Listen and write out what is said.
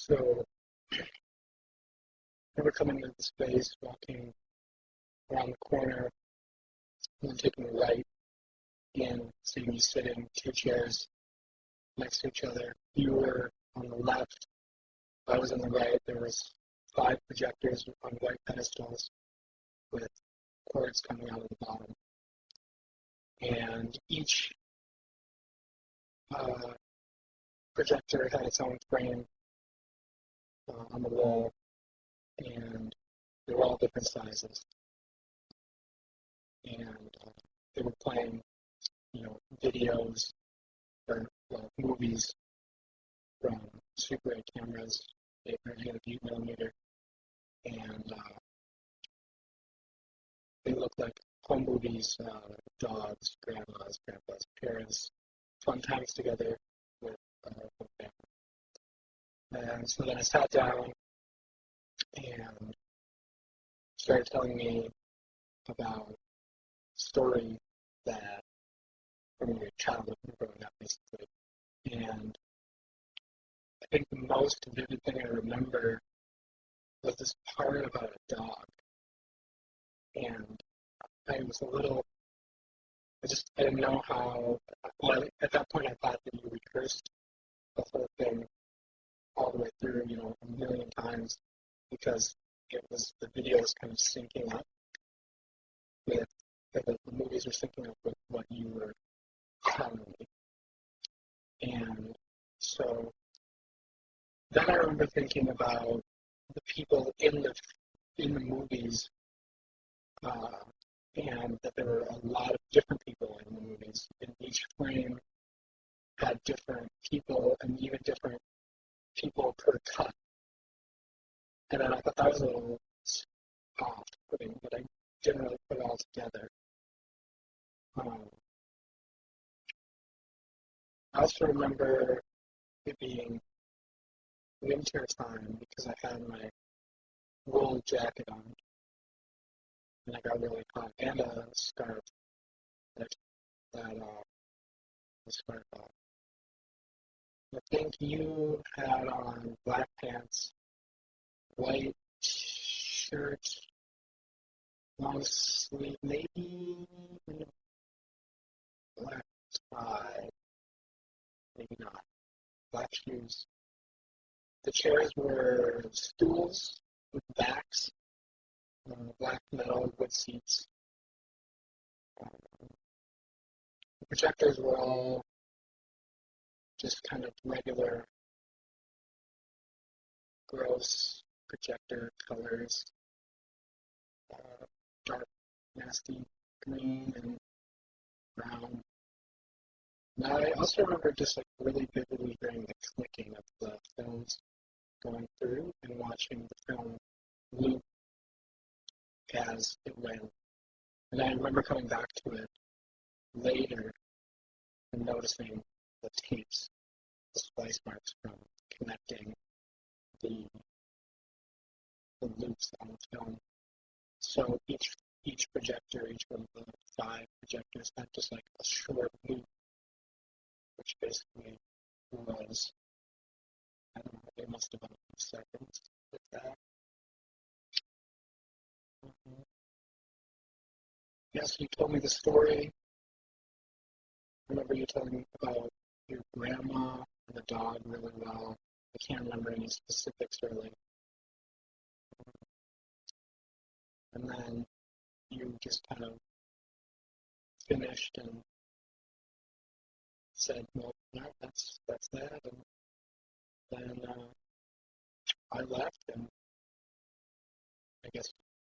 So we were coming into the space, walking around the corner, and then taking a right in. So you sit in two chairs next to each other. You were on the left. I was on the right. There was 5 projectors on white pedestals with cords coming out of the bottom. And each projector had its own frame on the wall, and they were all different sizes. And they were playing, videos or movies from Super 8 cameras, 8 millimeter, and they looked like home movies, dogs, grandpas, parents, fun times together with family. And so then I sat down and started telling me about a story that from your childhood growing up, basically. And I think the most vivid thing I remember was this part about a dog. And I was a little, I didn't know how, well, at that point I thought that you rehearsed the whole thing all the way through, a million times, because the video was kind of syncing up with, the movies were syncing up with what you were telling me. And so then I remember thinking about the people in the movies, and that there were a lot of different people in the movies. And each frame had different people, and even different people per cut. And then I thought that was a little off-putting, but I didn't really put it all together. I also remember it being winter time because I had my wool jacket on, and I got really hot, and a scarf that the scarf off. I think you had on black pants, white shirt, long sleeve, maybe black tie, maybe not. Black shoes. The chairs were stools with backs, black metal wood seats. The projectors were all just kind of regular, gross projector colors, dark, nasty green and brown. Now, I also remember just really vividly hearing the clicking of the films going through and watching the film loop as it went. And I remember coming back to it later and noticing the tapes, the splice marks from connecting the loops on the film. So each projector, each one of the 5 projectors had just a short loop, which basically was, I don't know, it must have been a few seconds with that. Yes, you told me the story. I remember you telling me about your grandma and the dog really well. I can't remember any specifics really. And then you just kind of finished and said, well, no, that's that. And then I left, and